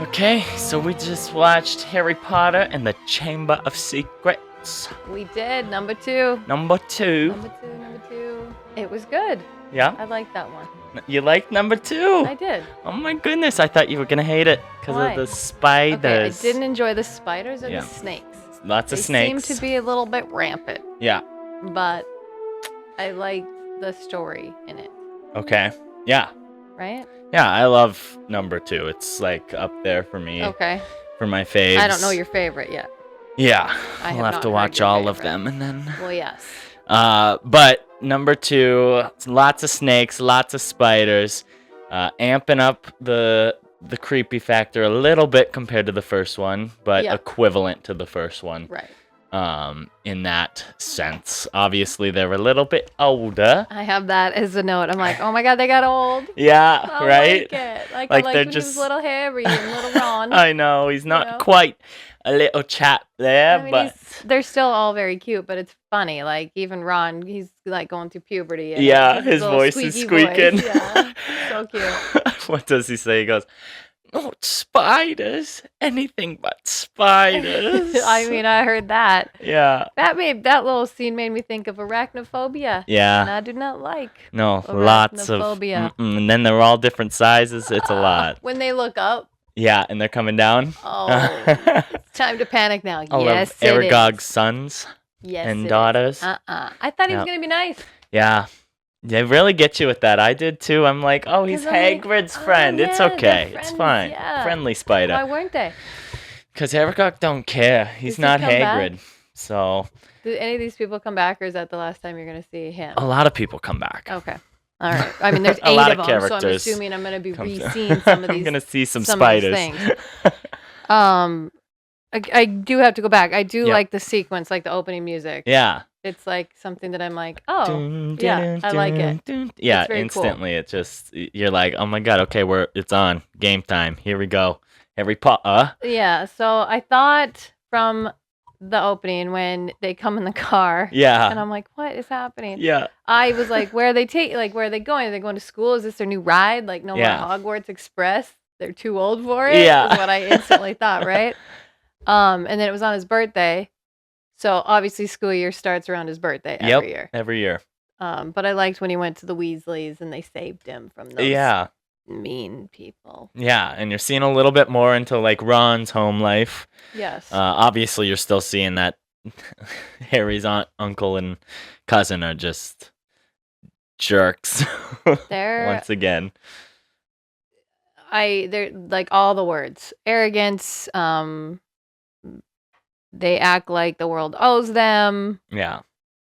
Okay, so we just watched Harry Potter and the Chamber of Secrets. We did. Number two. Number two. Number two. It was good. Yeah? I liked that one. You liked number two? I did. Oh my goodness, I thought you were going to hate it because of the spiders. Okay, I didn't enjoy the spiders or the snakes. Lots of snakes. They seem to be a little bit rampant. Yeah. But I liked the story in it. Okay. Yeah. Right? Yeah, I love number two. It's like up there for me. Okay. For my faves. I don't know your favorite yet. Yeah. I'll have to watch all of them and then. Well, yes. But number two, lots of snakes, lots of spiders, amping up the creepy factor a little bit compared to the first one, but equivalent to the first one. Right. In that sense. Obviously, they're a little bit older. I have that as a note. I'm like, oh my god, they got old. Yeah, I right? like it. Like they're when just... he was little Harry and little Ron. I know, he's not quite a little chap there, but... they're still all very cute, but it's funny. Like, even Ron, he's like going through puberty. And his voice is squeaking. Yeah, so cute. What does he say? He goes... Oh, spiders. Anything but spiders. I mean, I heard that. Yeah. That little scene made me think of arachnophobia. Yeah. And I do not like lots of... And then they're all different sizes. It's a lot. When they look up. Yeah, and they're coming down. Oh, it's time to panic now. Yes, it is. Aragog's sons and daughters. I thought he was going to be nice. Yeah. They really get you with that. I did too. I'm like, oh, he's Hagrid's friend. It's okay. It's fine. Yeah. Friendly spider. Why weren't they? Because Aragog don't care. He's not Hagrid. Back? So. Did any of these people come back, or is that the last time you're going to see him? A lot of people come back. Okay. All right. I mean, there's 8 of them, characters. So I'm assuming I'm going to be re-seeing some of these. I'm going to see some spiders. Things. I do have to go back. I do like the sequence, like the opening music. Yeah. It's like something that I'm like, I like it. Yeah, instantly cool. It just, you're like, oh my god, okay, it's on, game time, here we go, Harry Potter. Yeah, so I thought from the opening when they come in the car, and I'm like, what is happening? Yeah, I was like, where are they going? Are they going to school? Is this their new ride? Like, no more Hogwarts Express? They're too old for it? Yeah, is what I instantly thought, right? And then it was on his birthday. So obviously school year starts around his birthday every year. Every year. But I liked when he went to the Weasleys and they saved him from those mean people. Yeah, and you're seeing a little bit more into like Ron's home life. Yes. Obviously you're still seeing that Harry's aunt, uncle, and cousin are just jerks. Once again. They're like all the words. Arrogance, they act like the world owes them. Yeah.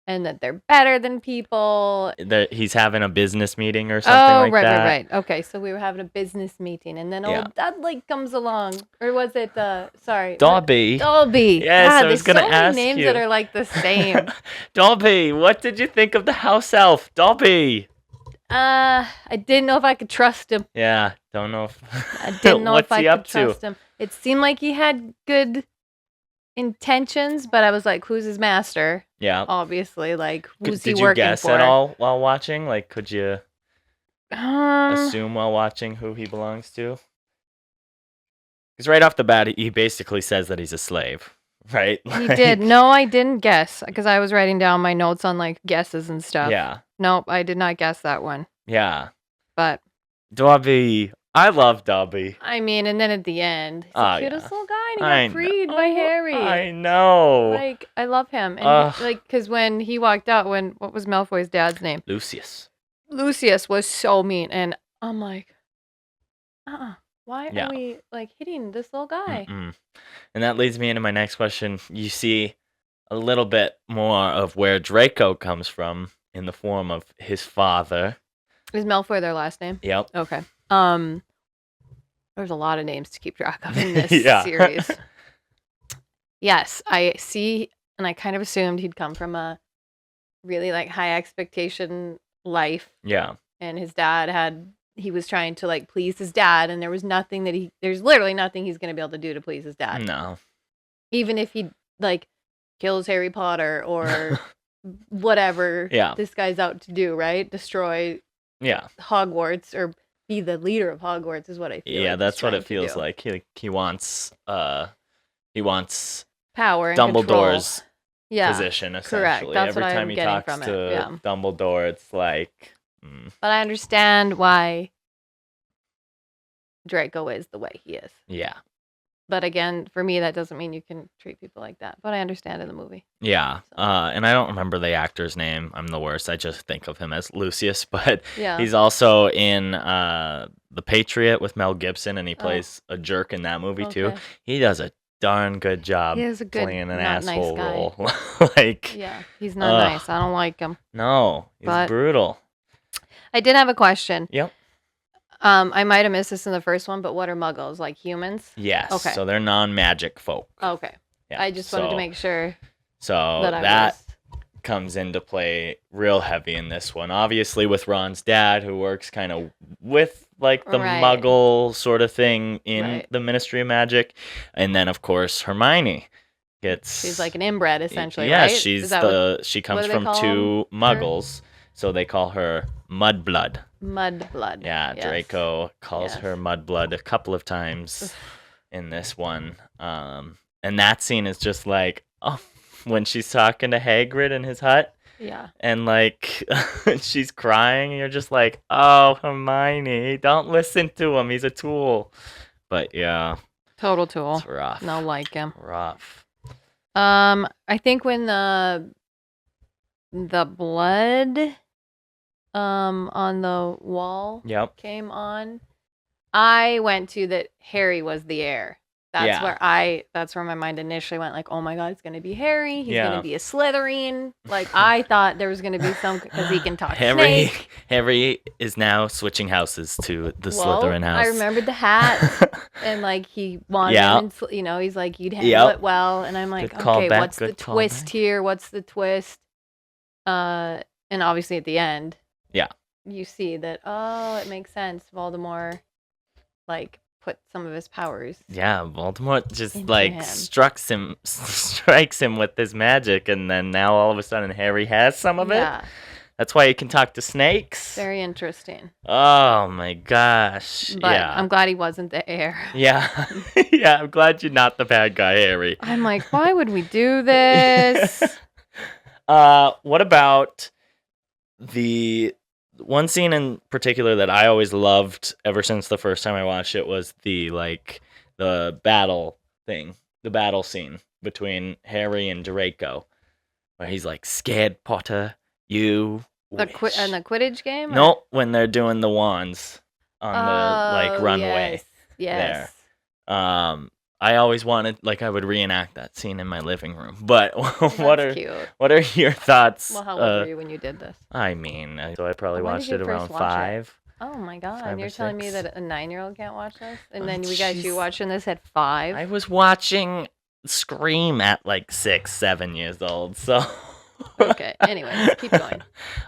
And that they're better than people. He's having a business meeting or something like that. Right. Okay, so we were having a business meeting. And then old Dudley comes along. Or was it, Dobby. Dobby. Yes, I was going to ask you. There's so many names that are like the same. Dobby, what did you think of the house elf? Dobby. I didn't know if I could trust him. Yeah, don't know if... I didn't know if I could trust him. It seemed like he had good intentions, but I was like, who's his master? Yeah. Obviously, like, who's he working for? Did you guess at all while watching? Like, could you assume while watching who he belongs to? Because right off the bat, he basically says that he's a slave, right? He did. No, I didn't guess, because I was writing down my notes on, like, guesses and stuff. Yeah. Nope, I did not guess that one. Yeah. But Dobby. I love Dobby. I mean, and then at the end, he's the cutest little guy, and he got freed by Harry. I know. Like, I love him. And because when he walked out, what was Malfoy's dad's name? Lucius. Lucius was so mean, and I'm like, why are we, like, hitting this little guy? And that leads me into my next question. You see a little bit more of where Draco comes from in the form of his father. Is Malfoy their last name? Yep. Okay. There's a lot of names to keep track of in this series. Yes, I see, and I kind of assumed he'd come from a really like high expectation life. Yeah. And his dad he was trying to like please his dad, and there's literally nothing he's going to be able to do to please his dad. No. Even if he like kills Harry Potter or whatever this guy's out to do, right? Destroy Hogwarts or be the leader of Hogwarts is what I feel. Yeah, like that's what it feels like. He wants power and Dumbledore's control. position essentially. Correct. That's Every what time I'm he getting talks from to it. Yeah. Dumbledore, it's like. But I understand why Draco is the way he is. Yeah. But again, for me, that doesn't mean you can treat people like that. But I understand in the movie. Yeah. So. And I don't remember the actor's name. I'm the worst. I just think of him as Lucius. But he's also in The Patriot with Mel Gibson, and he plays a jerk in that movie too. He does a darn good job playing an asshole role. Yeah, he's not nice. I don't like him. No, he's brutal. I did have a question. Yep. I might have missed this in the first one, but what are muggles? Like humans? Yes. Okay. So they're non-magic folk. Okay. Yeah. I just wanted to make sure. So that comes into play real heavy in this one. Obviously with Ron's dad, who works kind of with like the muggle sort of thing in the Ministry of Magic. And then of course Hermione she's like an inbred essentially, yeah, right? she comes from two muggles. So they call her Mudblood. Mudblood. Yeah, yes. Draco calls her Mudblood a couple of times in this one. And that scene is just like, when she's talking to Hagrid in his hut. Yeah. And like, she's crying, and you're just like, oh, Hermione, don't listen to him. He's a tool. But yeah. Total tool. It's rough. Don't like him. Rough. I think when the blood on the wall came on, I went to that Harry was the heir. That's where my mind initially went, like, oh my god, it's gonna be Harry. He's gonna be a Slytherin. Like, I thought there was gonna be some, because he can talk snake. Harry is now switching houses to the Slytherin house. I remembered the hat, and like he wanted him, and, he's like, you'd handle it well, and I'm like, okay, what's the twist here? What's the twist? And obviously at the end, you see that, it makes sense. Voldemort, like, put some of his powers. Yeah, Voldemort just like strikes him with his magic, and then now all of a sudden Harry has some of it. That's why he can talk to snakes. Very interesting. Oh my gosh. But I'm glad he wasn't the heir. Yeah. Yeah, I'm glad you're not the bad guy, Harry. I'm like, why would we do this? What about the one scene in particular that I always loved ever since the first time I watched it was the battle thing, the battle scene between Harry and Draco, where he's like, scared Potter, you wish. In the Quidditch game? No, when they're doing the wands on the runway. Yes. There. I always wanted, I would reenact that scene in my living room. But what are your thoughts? Well, how old were you when you did this? I mean, so I probably watched it around 5. Oh my god! And you're telling me that a 9-year-old can't watch this? And then we got you watching this at 5? I was watching Scream at 6, 7 years old. So. Okay. Anyways, keep going.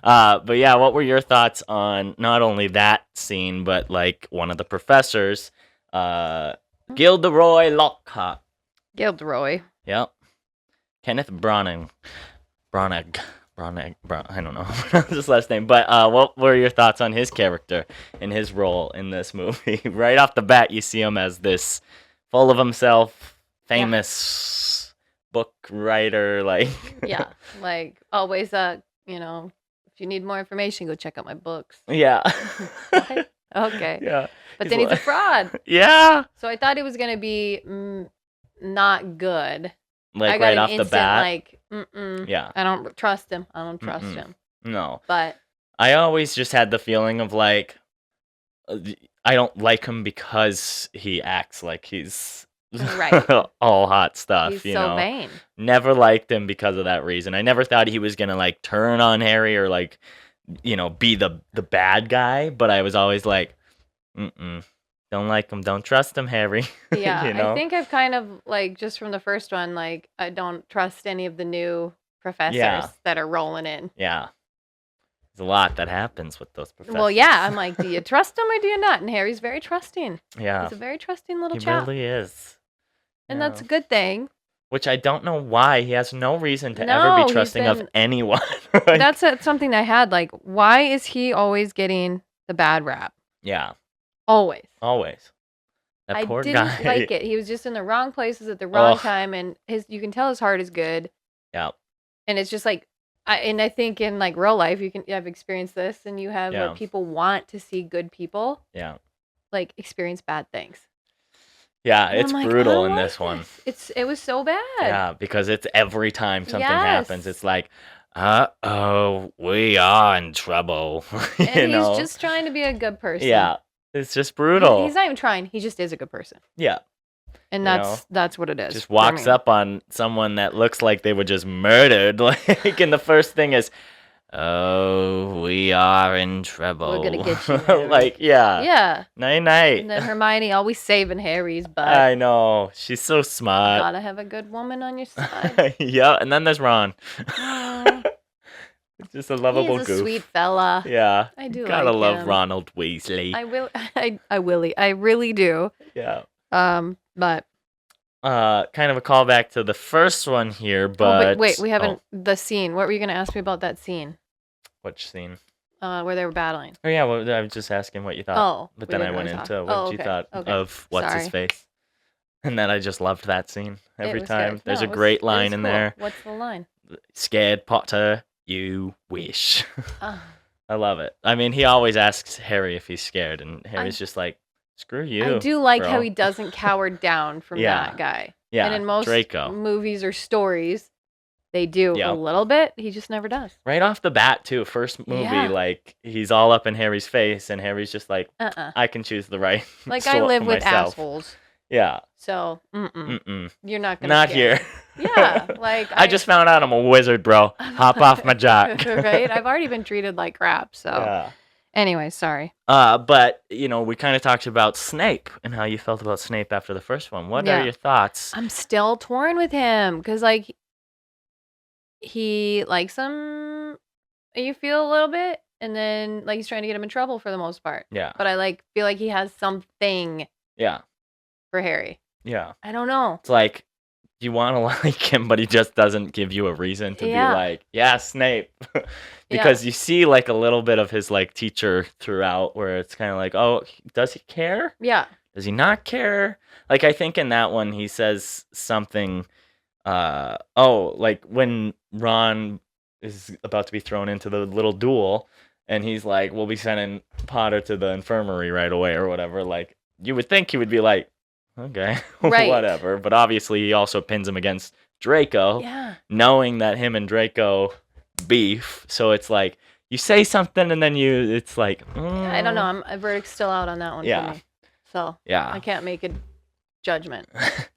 But yeah, what were your thoughts on not only that scene, but one of the professors, Gilderoy Lockhart. Gilderoy. Yep. Kenneth Branagh. I don't know his last name. But what were your thoughts on his character and his role in this movie? Right off the bat, you see him as this full of himself, famous book writer. Yeah. Always, if you need more information, go check out my books. Yeah. What? Okay. Yeah. But then he's a fraud. Yeah. So I thought he was going to be not good. I got right off the bat? Yeah. I don't trust him. him. No. But I always just had the feeling of I don't like him because he acts like he's all hot stuff. He's so vain. Never liked him because of that reason. I never thought he was going to turn on Harry or be the bad guy. But I was always like, don't like him. Don't trust him, Harry. Yeah, I think I've kind of just from the first one, I don't trust any of the new professors that are rolling in. Yeah, there's a lot that happens with those professors. Well, yeah, I'm like, do you trust him or do you not? And Harry's very trusting. Yeah, he's a very trusting little chap. He really is, and that's a good thing. Which I don't know why. He has no reason to ever be trusting of anyone. That's something I had. Why is he always getting the bad rap? Yeah. Always. That poor I guy. didn't like it. He was just in the wrong places at the wrong time, and you can tell his heart is good. Yeah. And it's just like, I think in like real life, I've experienced this, and you have where people want to see good people. Yeah. Like experience bad things. Yeah, and it's brutal in this one. It was so bad. Yeah, because it's every time something happens, it's like, uh-oh, we are in trouble. And he's just trying to be a good person. Yeah, it's just brutal. He's not even trying. He just is a good person. Yeah. And that's what it is. Just walks up on someone that looks like they were just murdered. Like, and the first thing is, oh, we are in trouble. We're gonna get you, Harry. Like, yeah. Yeah. Night. And then Hermione always saving Harry's butt. I know. She's so smart. Gotta have a good woman on your side. Yeah, and then there's Ron. It's just a lovable goof. He's a sweet fella. Yeah. I do Gotta like love him. Ronald Weasley. I really do. Yeah. But kind of a callback to the first one here, but wait, we haven't the scene. What were you gonna ask me about that scene? Which scene? Where they were battling. Oh yeah, well, I was just asking what you thought. Oh, but then I went into what you thought of what's his face, and then I just loved that scene every time. Good. There's a great line in there. What's the line? Scared Potter, you wish. I love it. I mean, he always asks Harry if he's scared, and Harry's just like, screw you. I do like bro. how he doesn't cower down from that guy. Yeah, and in most Draco. movies or stories, they do a little bit. He just never does. Right off the bat, too. First movie, like, he's all up in Harry's face, and Harry's just like, I can choose the right Like, sort I live for with myself. Assholes. Yeah. So, you're not gonna Not here. Yeah, like I just found out I'm a wizard, bro. Hop off my jock. Right? I've already been treated like crap, so. Yeah. Anyway, sorry. But, we kind of talked about Snape and how you felt about Snape after the first one. What are your thoughts? I'm still torn with him because, like, he likes him, you feel a little bit, and then, like, he's trying to get him in trouble for the most part. Yeah. But I, feel like he has something for Harry. Yeah. I don't know. It's like, you want to like him, but he just doesn't give you a reason to be like, yeah, Snape. Because you see, like, a little bit of his, like, teacher throughout where it's kind of like, oh, does he care? Yeah. Does he not care? Like, I think in that one, he says something, like, when Ron is about to be thrown into the little duel, and he's like, we'll be sending Potter to the infirmary right away or whatever, like, you would think he would be like, okay, whatever. But obviously, he also pins him against Draco, knowing that him and Draco beef. So it's like, you say something and then it's like, I don't know. A verdict's still out on that one for me. So I can't make a judgment.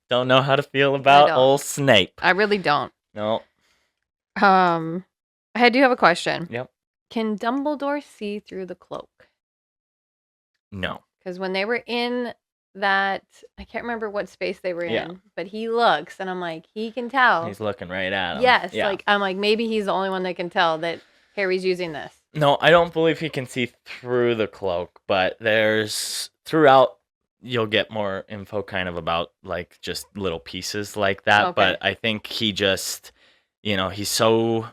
Don't know how to feel about old Snape. I really don't. No. I do have a question. Yep. Can Dumbledore see through the cloak? No. Because when they were in that, I can't remember what space they were in, but he looks, and I'm like, he can tell. He's looking right at him. Yes, like, I'm like, maybe he's the only one that can tell that Harry's using this. No, I don't believe he can see through the cloak, but throughout, you'll get more info kind of about, like, just little pieces like that, but I think he just, he's so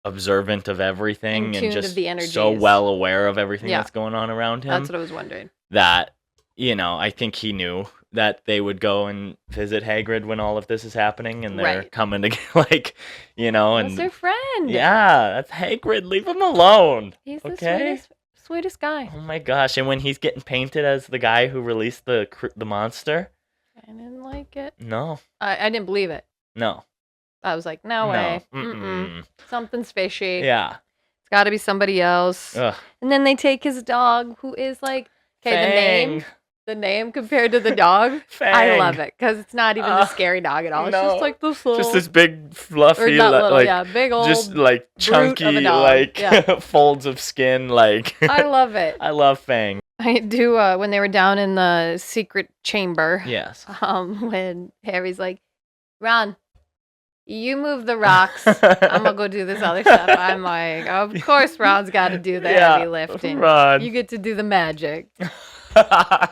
observant of everything and just so well aware of everything that's going on around him. That's what I was wondering. That, I think he knew that they would go and visit Hagrid when all of this is happening, and they're coming to, like, and that's their friend. Yeah, that's Hagrid. Leave him alone. He's the sweetest guy. Oh my gosh! And when he's getting painted as the guy who released the monster, I didn't like it. No, I didn't believe it. No, I was like, no way. Something's fishy. Yeah, it's got to be somebody else. Ugh. And then they take his dog, who is like, the name compared to the dog. Fang. I love it because it's not even a scary dog at all. It's just like this little, just this big fluffy, big old, just like chunky, like folds of skin. Like I love it. I love Fang. I do. When they were down in the secret chamber. Yes. When Harry's like, Ron, you move the rocks. I'm gonna go do this other stuff. I'm like, of course, Ron's got to do the heavy lifting. Ron. You get to do the magic.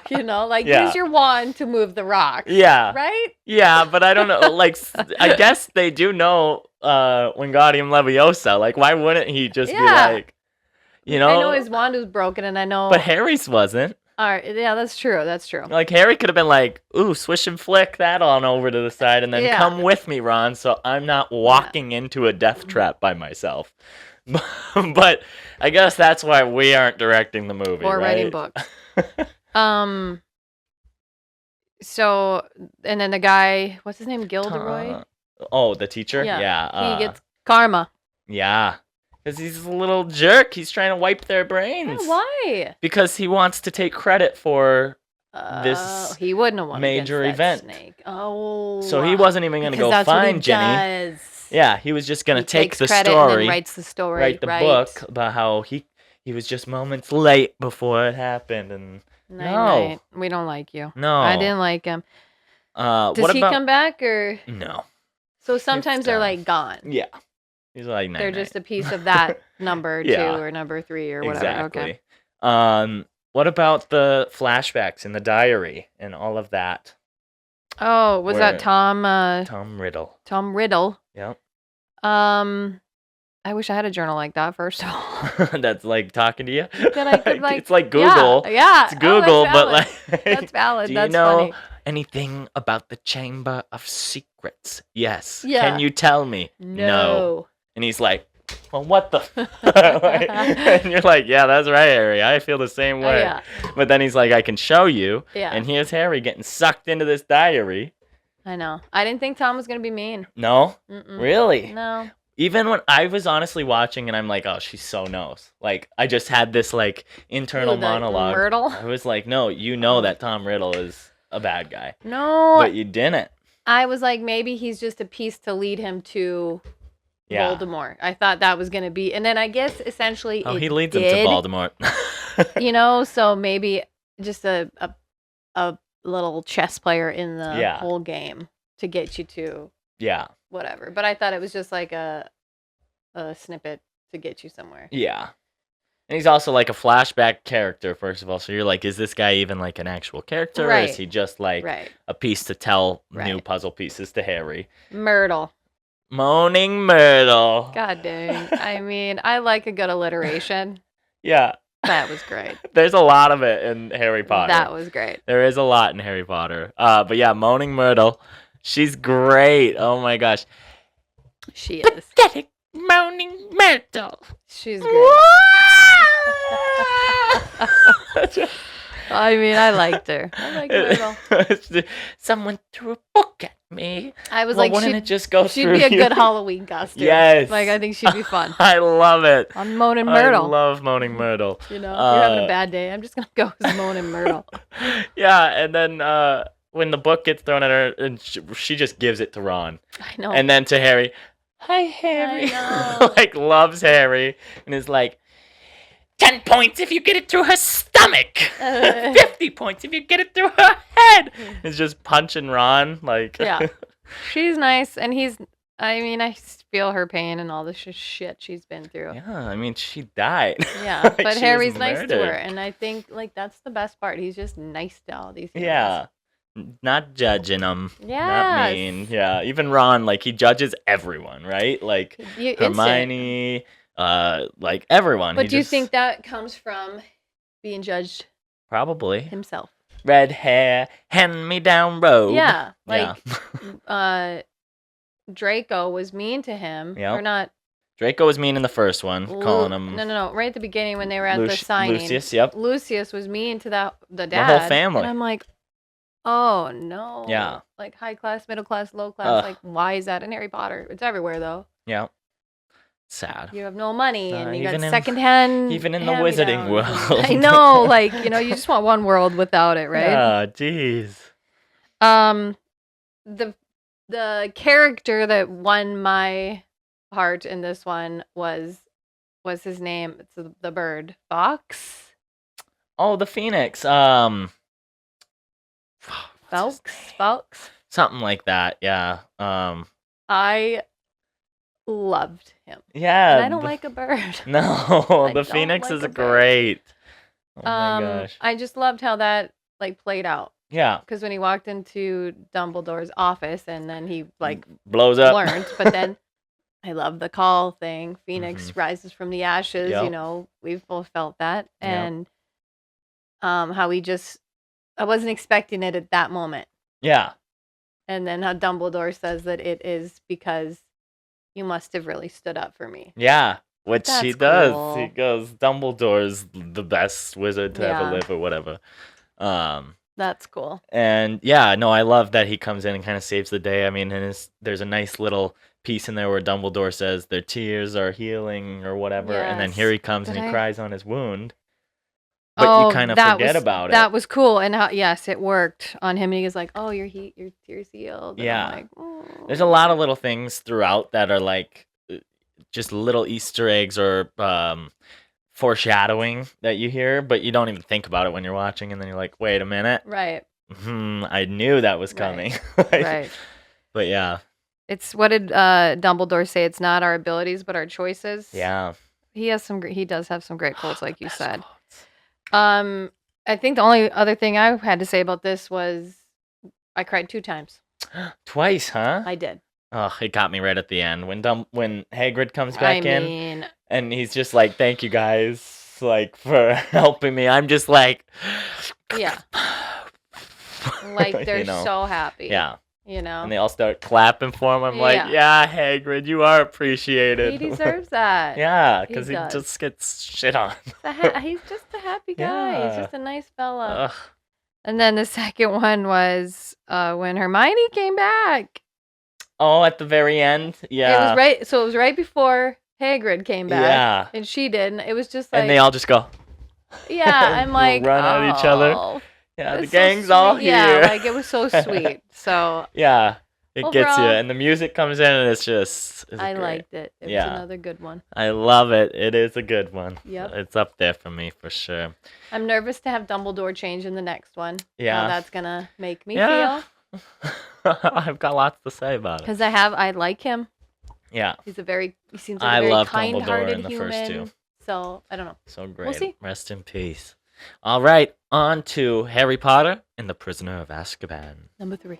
Use your wand to move the rocks. Yeah. Right? Yeah, but I don't know. Like, I guess they do know Wingardium Leviosa. Like, why wouldn't he just be like, I know his wand was broken, and I know. But Harry's wasn't. All right, yeah, that's true. Like, Harry could have been like, ooh, swish and flick that on over to the side, and then come with me, Ron, so I'm not walking into a death trap by myself. But I guess that's why we aren't directing the movie, or right? writing books. So, and then the guy, what's his name? Gilderoy? The teacher? Yeah. He gets karma. Yeah. Because he's a little jerk. He's trying to wipe their brains. Yeah, why? Because he wants to take credit for this he wouldn't have won major event. Snake. Oh. So he wasn't even going to go find Ginny. Does. Yeah, he was just going to take the story. And then writes the story. Write the book about how he was just moments late before it happened. And Night. We don't like you. No. I didn't like him. Does he come back or? No. So sometimes they're like gone. Yeah. He's like, they're just a piece of that number 2 or number 3 or whatever. Exactly. Okay. What about the flashbacks in the diary and all of that? Oh, was that Tom? Tom Riddle. Tom Riddle. Yep. I wish I had a journal like that. First of all, that's like talking to you. That I could like. It's like Google. Yeah. It's Google, but like. That's valid. Do that's you know funny. anything about the Chamber of Secrets? Yes. Yeah. Can you tell me? No. And he's like, well, what the? And you're like, yeah, that's right, Harry. I feel the same way. Yeah. But then he's like, I can show you. Yeah. And here's Harry getting sucked into this diary. I know. I didn't think Tom was gonna be mean. No. Mm-mm. Really? No. Even when I was honestly watching and I'm like, oh, she's so knows. Like, I just had this, like, internal monologue. Myrtle? I was like, no, you know that Tom Riddle is a bad guy. No. But you didn't. I was like, maybe he's just a piece to lead him to Voldemort. I thought that was going to be. And then I guess essentially he leads him to Voldemort. So maybe just a little chess player in the whole game to get you to whatever. But I thought it was just like a snippet to get you somewhere. Yeah. And he's also like a flashback character, first of all. So you're like, is this guy even like an actual character? Or is he just like a piece to tell new puzzle pieces to Harry? Myrtle. Moaning Myrtle. God dang. I mean, I like a good alliteration. Yeah. That was great. There's a lot of it in Harry Potter. That was great. There is a lot in Harry Potter. But yeah, Moaning Myrtle. She's great. Oh my gosh. She is. Pathetic Moaning Myrtle. She's great. I mean, I liked her. I liked Myrtle. Someone threw a book at me. I was like, wouldn't it just go she'd through be a you? good Halloween costume. Yes. Like, I think she'd be fun. I love it. On Moaning Myrtle. I love Moaning Myrtle. You know, you're having a bad day. I'm just going to go as Moaning Myrtle. Yeah, and then when the book gets thrown at her, and she just gives it to Ron. I know. And then to Harry, hi, Harry. I know. Like, loves Harry. And is like, 10 points if you get it through her stomach. 50 points if you get it through her head. It's just punching Ron. Like, yeah. She's nice. And I feel her pain and all the shit she's been through. Yeah, I mean, she died. Yeah, like, but Harry's nice to her. And I think, like, that's the best part. He's just nice to all these humans. Yeah. Not judging them. Yeah. Not mean. Yeah. Even Ron, like, he judges everyone, right? Like, Hermione, like, everyone. But do you think that comes from being judged? Probably. Himself. Red hair, hand-me-down robe. Yeah. Like, Draco was mean to him. Yep. Or not. Draco was mean in the first one, calling him... No. Right at the beginning when they were at the signing. Lucius, yep. Lucius was mean to the dad. The whole family. And I'm like, oh, no. Yeah. Like, high class, middle class, low class. Like, why is that in Harry Potter? It's everywhere, though. Yeah. Sad. You have no money, and you got even secondhand. Even in the wizarding world. I know, like, you know, you just want one world without it, right? Yeah, jeez. The character that won my heart in this one was his name? It's the bird, Fox. Oh, the Phoenix. Fox. Something like that. Yeah. I loved him. Yeah. And I don't like a bird. No, the Phoenix is great. Oh my gosh. I just loved how that like played out. Yeah. Because when he walked into Dumbledore's office and then he like blows up. Learned, but then I love the call thing. Phoenix rises from the ashes. Yep. You know, we've both felt that, and How I wasn't expecting it at that moment. Yeah. And then how Dumbledore says that it is because you must have really stood up for me. Yeah, which he does. Cool. He goes, Dumbledore's the best wizard to ever live or whatever. That's cool. And yeah, no, I love that he comes in and kind of saves the day. I mean, there's a nice little piece in there where Dumbledore says their tears are healing or whatever. Yes. And then here he comes and he cries on his wound. But you kind of forget about it. That was cool. And yes, it worked on him. And he was like, oh, your tears healed. And yeah. I'm like, oh. There's a lot of little things throughout that are like just little Easter eggs or foreshadowing that you hear, but you don't even think about it when you're watching. And then you're like, wait a minute. Right. I knew that was coming. Right. But yeah. It's what did Dumbledore say? It's not our abilities, but our choices. Yeah. He does have some great quotes, like you said. I think the only other thing I had to say about this was I cried 2 times. Twice, huh? I did. Oh, it got me right at the end when Hagrid comes back in, and he's just like, "Thank you guys, like for helping me." I'm just like, yeah, like they're so happy. Yeah. And they all start clapping for him. I'm like, yeah, Hagrid, you are appreciated. He deserves that. Yeah, because he just gets shit on. He's just a happy guy. Yeah. He's just a nice fella. Ugh. And then the second one was when Hermione came back. Oh, at the very end? Yeah. It was right before Hagrid came back. Yeah. And she did. And it was just like... And they all just go... Yeah, I'm like, run at each other. Yeah, the gang's all here. Yeah, like it was so sweet. So yeah, it gets you, and the music comes in, and it's just. I liked it. It was another good one. I love it. It is a good one. Yep, it's up there for me for sure. I'm nervous to have Dumbledore change in the next one. Yeah, how that's gonna make me feel. I've got lots to say about it. Because I like him. Yeah, he seems like a very kind-hearted human. First 2. So I don't know. So great. We'll see. Rest in peace. All right, on to Harry Potter and the Prisoner of Azkaban. Number 3.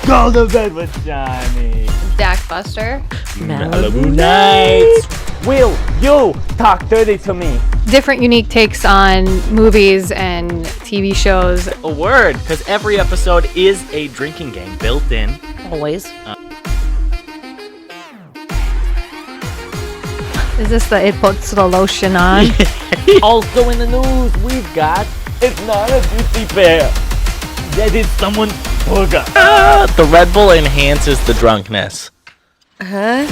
Go to bed with Johnny. Dakbuster. Malibu Nights. Will you talk dirty to me? Different unique takes on movies and TV shows. A word, because every episode is a drinking game built in. Always. Is this the it puts the lotion on? Also in the news, we've got it's not a juicy bear. That is someone's booger. The Red Bull enhances the drunkenness. Huh?